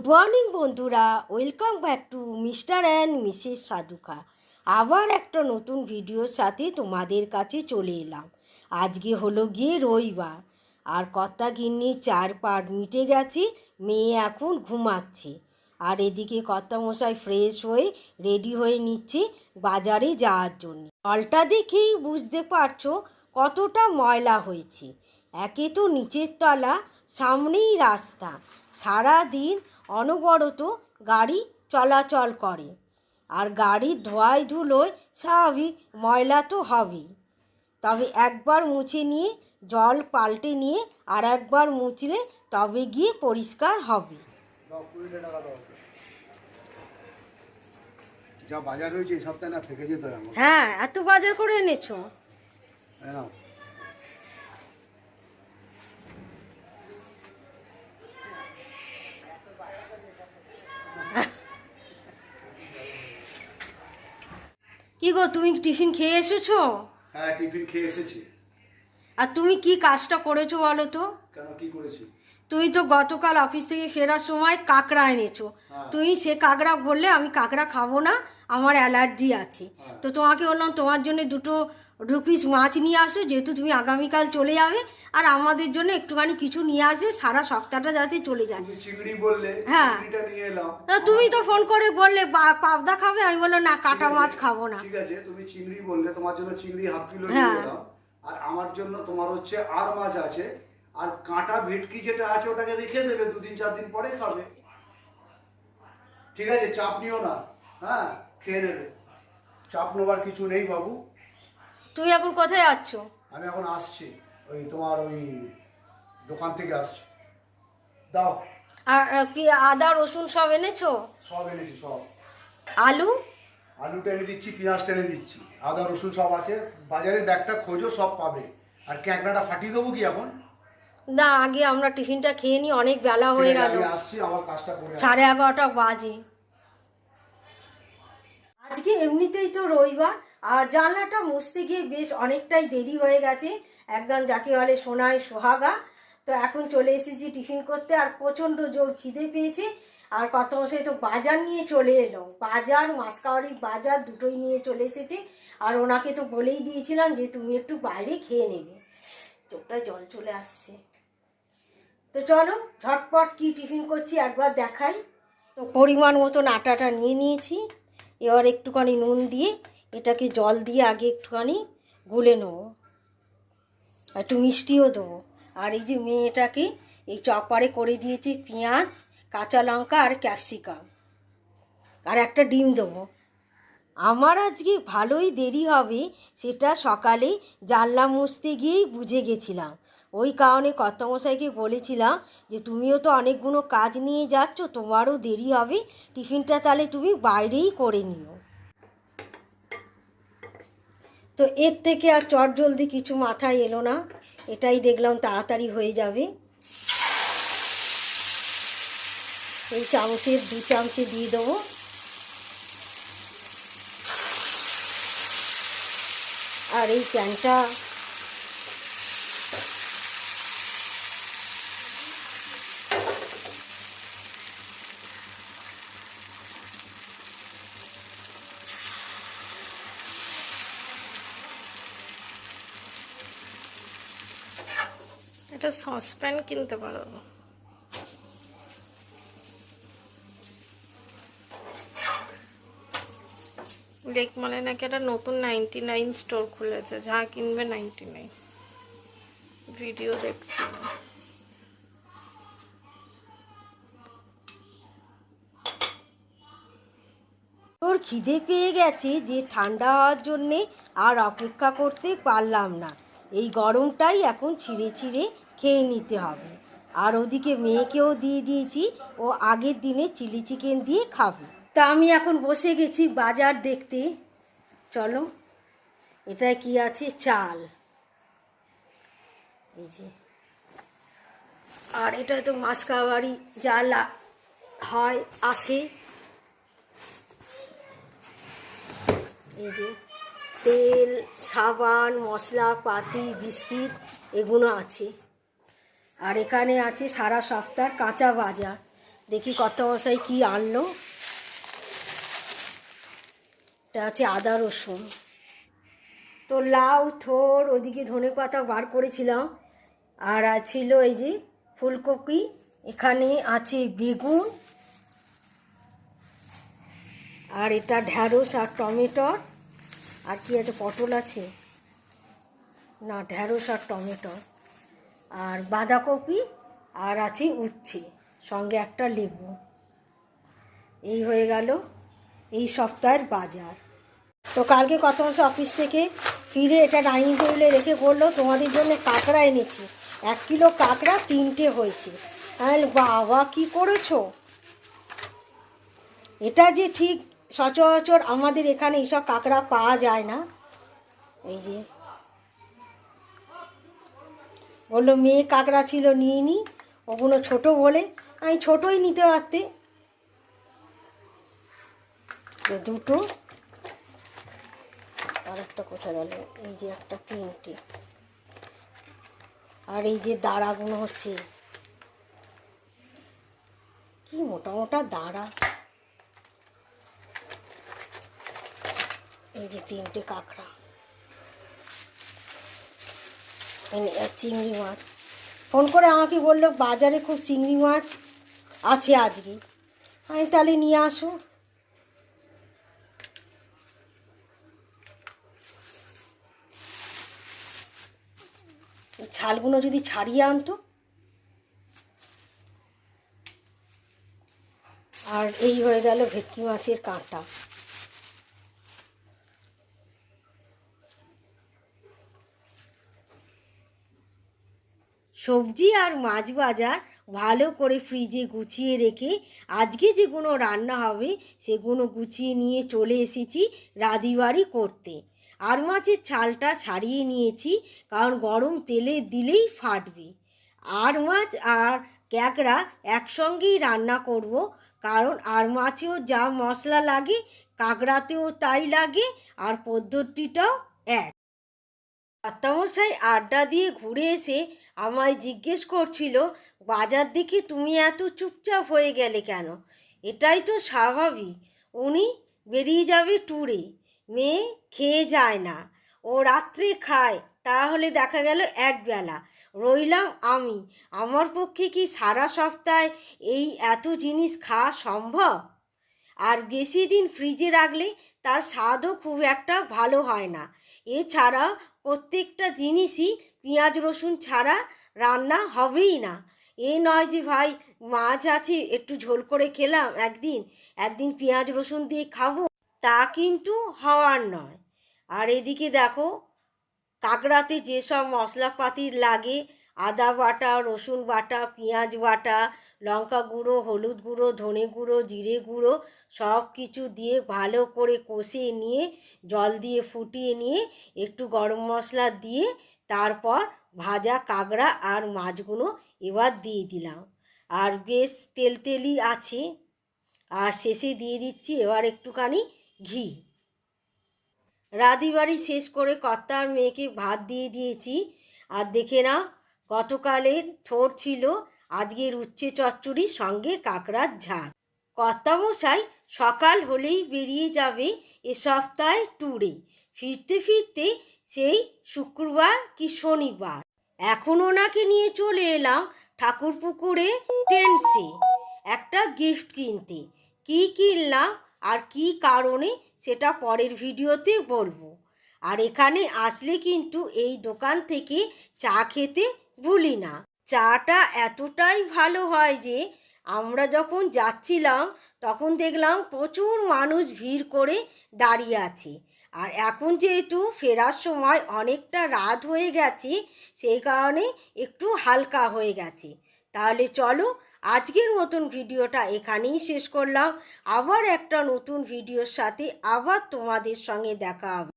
Good morning বন্ধুরা, welcome back to mister and Mrs Sadhukha. আবার একটা নতুন ভিডিওর সাথে তোমাদের কাছে চলে এলাম। আজকে হলো গিয়ে রবিবার, আর কর্তা গিন্নির চার পাট মিটে গেছে, মেয়ে এখন ঘুমাচ্ছে। আর এদিকে কর্তামশাই ফ্রেশ হয়ে রেডি হয়ে নিচ্ছে বাজারে যাওয়ার জন্য। জলটা দেখেই বুঝতে পারছো কতটা ময়লা হয়েছে। একে তো নিচের তলা, সামনেই রাস্তা, সারা দিন অনবরত গাড়ি চলাচল করে, আর গাড়ির ধোয়ায় ধুলোয় স্বাভাবিক ময়লা তো হবেই। তবে একবার মুছে নিয়ে জল পাল্টে নিয়ে আর একবার মুছলে তবে গিয়ে পরিষ্কার হবে। যা বাজার হয়েছে এই সপ্তাহে না থেকে যেতে হবে। হ্যাঁ, এত বাজার করে এনেছো? কি গো, তুমি টিফিন খেয়ে এসেছো? হ্যাঁ, টিফিন খেয়ে এসেছি। আর তুমি কি কাজটা করেছো বলো তো? কেন, কি করেছি? তুমি তো গতকাল অফিস থেকে ফেরার সময় কাঁকড়া এনেছো। তুমি সে কাঁকড়া বললে আমি কাঁকড়া খাবো না, আমার অ্যালার্জি আছে। তো তোমাকে বললাম তোমার জন্য দুটো 2 পিস মাছ নিয়ে আসো, যেহেতু তুমি আগামীকাল চলে যাবে, আর আমাদের জন্য একটুখানি কিছু নিয়ে আসবে, সারা সপ্তাহটা যাতে চলে যায়। তুমি চিংড়ি বললে, হ্যাঁ, চিংড়িটা নিয়ে এলাম। তুমি তো ফোন করে বললে পাবদা খাবে, আমি বললাম না, কাটা মাছ খাবো না। ঠিক আছে, তুমি চিংড়ি বললে, তোমার জন্য চিংড়ি 1/2 কিলো নিয়ে এলাম। আর আমার জন্য তোমার হচ্ছে আর মাছ আছে, আর কাঁটা ভেটকি যেটা আছে ওটাকে রেখে দেবে, 2-4 দিন পরে খাবে। ঠিক আছে, চাপ নিও না। হ্যাঁ, খেয়ে নেবে, চাপ নেবার কিছু নেই বাবু। তুমি এখন কোথায় যাচ্ছ? আমি এখন আসছি, তোমার দোকান থেকে আসছি। দাও। আর কি আদা রসুন সব এনেছো? সব এনেছি, সব। আলুটা এনে দিচ্ছি, পেঁয়াজটা এনে দিচ্ছি, আদা রসুন সব আছে। বাজারের ব্যাগটা খোঁজো, সব পাবে। আর ক্যাঁকড়াটা ফাটিয়ে দেবো কি এখন? না, আগে আমরা টিফিনটা খেয়ে নিই, অনেক বেলা হয়ে গেল। আমি আসছি, আমার কাজটা করে। 11:30 বাজে। আজকে এমনিতেই তো রবিবার, আর জানলাটা মুছতে গিয়ে বেশ অনেকটাই দেরি হয়ে গেছে, একদম যাকে বলে সোনায় সোহাগা। তো এখন চলে এসেছি টিফিন করতে, আর প্রচণ্ড জোর খিদে পেয়েছে। আর কর্তামশাই তো বাজার নিয়ে চলে এলো, বাজার, মাসকাওয়ারির বাজার দুটোই নিয়ে চলে এসেছে। আর ওনাকে তো বলেই দিয়েছিলাম যে তুমি একটু বাইরে খেয়ে নেবে। চোখটা জল চলে আসছে। তো চলো ঝটপট কি টিফিন করছি একবার দেখাই। তো পরিমাণ মতন আটাটা নিয়ে নিয়েছি, এবার একটুখানি নুন দিয়ে এটাকে জল দিয়ে আগে একটুখানি গুলে নেবো, একটু মিষ্টিও দেবো। আর এই যে মেয়েটাকে এই চপারে করে দিয়েছি পেঁয়াজ, কাঁচা লঙ্কা আর ক্যাপসিকাম, আর একটা ডিম দেবো। আমার আজকে ভালোই দেরি হবে, সেটা সকালে জানলা মুছতে গিয়েই বুঝে গেছিলাম। ওই কারণে কর্তামশাইকে বলেছিলাম যে তুমিও তো অনেকগুলো কাজ নিয়ে যাচ্ছ, তোমারও দেরি হবে, টিফিনটা তাহলে তুমি বাইরেই করে নিও। তো এর থেকে আর চটজলদি কিছু মাথায় এলো না, এটাই দেখলাম তাড়াতাড়ি হয়ে যাবে। এই চামচের 2 চামচে দিয়ে দেবো। আর এই প্যানটা এটা সসপ্যান কিনতে পারো। দেখ, মানে নাকি একটা নতুন 99 স্টোর খুলেছে, যা কিনবে 99। ভিডিও দেখছি। তোর খিদে পেয়ে গেছে যে ঠান্ডা হওয়ার জন্যে আর অপেক্ষা করতে পারলাম না, এই গরমটাই এখন ছিঁড়ে ছিঁড়ে খেয়ে নিতে হবে। আর ওদিকে মেয়েকেও দিয়ে দিয়েছি, ও আগের দিনে চিলি চিকেন দিয়ে খাবে। তা আমি এখন বসে গেছি বাজার দেখতে। চলো, এটা কি আছে, চাল, এই যে, আর এটা তো মাসকাওয়ারি যা হয় আসে, এই যে তেল, সাবান, মশলাপাতি, বিস্কিট এগুলো আছে। আর এখানে আছে সারা সপ্তাহ কাঁচা বাজার, দেখি কর্তামশাই কি আনলো। এটা আছে আদা রসুন, তো লাউ থোর ওদিকে ধনেপাতা বার করেছিলাম, আর ছিল এই যে ফুলকপি, এখানে আছে বেগুন, আর এটা ঢ্যাঁড়স আর টমেটোর, আর কি আছে পটল আছে না, ঢ্যাঁড়স আর টমেটো, আর বাঁধাকপি, আর আছে উচ্ছে, সঙ্গে একটা লেবু। এই হয়ে গেল এই সপ্তাহের বাজার। তো কালকে কত মাসে অফিস থেকে ফিরে এটা ডাইনিং টেবিলে রেখে বললো তোমাদের জন্য কাঁকড়া এনেছি, 1 কিলো কাঁকড়া 3টে হয়েছে। তাহলে বাবা কি করেছো, এটা যে ঠিক সচরাচর আমাদের এখানে এইসব কাঁকড়া পাওয়া যায় না। এই যে বললো মেয়ে কাঁকড়া ছিল নিয়ে নি, ওগুলো ছোটো বলে, আমি ছোটোই নিতে পারতে। দুটো, আর একটা কোথায় গেল, এই যে একটা 3টে, আর এই যে দাঁড়াগুলো হচ্ছে কি মোটা মোটা দাঁড়া, এই যে 3টে কাঁকড়া, চিংড়ি মাছ। ফোন করে আমাকে বললো বাজারে খুব চিংড়ি মাছ আছে আজকে, আমি তাহলে নিয়ে আসো। ছালগুলো যদি ছাড়িয়ে আনতো। আর এই হয়ে গেল ভেটকি মাছের কাঁটা। সবজি আর মাছ বাজার ভালো করে ফ্রিজে গুছিয়ে রেখে আজকে যেগুলো রান্না হবে সেগুলো গুছিয়ে নিয়ে চলে এসেছি রাঁধিবাড়ি করতে। আর মাছের ছালটা ছাড়িয়ে নিয়েছি, কারণ গরম তেলে দিলেই ফাটবে। আর মাছ আর ক্যাকড়া একসঙ্গেই রান্না করব, কারণ আর মাছেও যা মশলা লাগে কাঁকড়াতেও তাই লাগে, আর পদ্ধতিটাও এক। কর্তামশাই আড্ডা দিয়ে ঘুরে এসে আমায় জিজ্ঞেস করছিল বাজার দেখে তুমি এত চুপচাপ হয়ে গেলে কেন। এটাই তো স্বাভাবিক, উনি বেরিয়ে যাবে ট্যুরে, মেয়ে খেয়ে যায় না, ও রাত্রে খায়, তাহলে দেখা গেল একবেলা, রইলাম আমি। আমার পক্ষে কি সারা সপ্তাহে এই এত জিনিস খাওয়া সম্ভব? আর বেশি দিন ফ্রিজে রাখলে তার স্বাদও খুব একটা ভালো হয় না। এছাড়া প্রত্যেকটা জিনিসই পেঁয়াজ রসুন ছাড়া রান্না হবেই না। এ নয় যে ভাই মাছ আছে একটু ঝোল করে খেলাম, একদিন পেঁয়াজ রসুন দিয়ে খাবো, তা কিন্তু হওয়ার নয়। আর এদিকে দেখো কাঁকড়াতে যেসব মশলাপাতি লাগে, আদা বাটা, রসুন বাটা, পেঁয়াজ বাটা, লঙ্কা গুঁড়ো, হলুদ গুঁড়ো, ধনে গুঁড়ো, জিরে গুঁড়ো, সব কিছু দিয়ে ভালো করে কষিয়ে নিয়ে জল দিয়ে ফুটিয়ে নিয়ে একটু গরম মশলা দিয়ে তারপর ভাজা কাঁকড়া আর মাছগুলো এবার দিয়ে দিলাম। আর বেশ তেলতেলি আছে, আর শেষে দিয়ে দিচ্ছি এবার একটুখানি ঘি। রাঁধিবাড়ি শেষ করে কর্তা আর মেয়েকে ভাত দিয়ে দিয়েছি। আর দেখে না, গতকালের থোর ছিল, আজকের উচ্ছে চচ্চড়ির সঙ্গে কাঁকড়ার ঝাল। কর্তামশাই সকাল হলেই বেরিয়ে যাবে এ সপ্তাহে ট্যুরে, ফিরতে ফিরতে সেই শুক্রবার কি শনিবার। এখন ওনাকে নিয়ে চলে এলাম ঠাকুরপুকুরে টেন্সে একটা গিফট কিনতে। কী কিনলাম আর কী কারণে সেটা পরের ভিডিওতে বলবো। আর এখানে আসলে কিন্তু এই দোকান থেকে চা খেতে ভুলি না। চাটা এতটাই ভালো হয় যে আমরা যখন যাচ্ছিলাম তখন দেখলাম প্রচুর মানুষ ভিড় করে দাঁড়িয়ে আছে। আর এখন যেহেতু ফেরার সময় অনেকটা রাত হয়ে গেছে, সেই কারণে একটু হালকা হয়ে গেছে। তাহলে চলো আজকের মতন ভিডিওটা এখানেই শেষ করলাম। আবার একটা নতুন ভিডিওর সাথে আবার তোমাদের সঙ্গে দেখা হবে।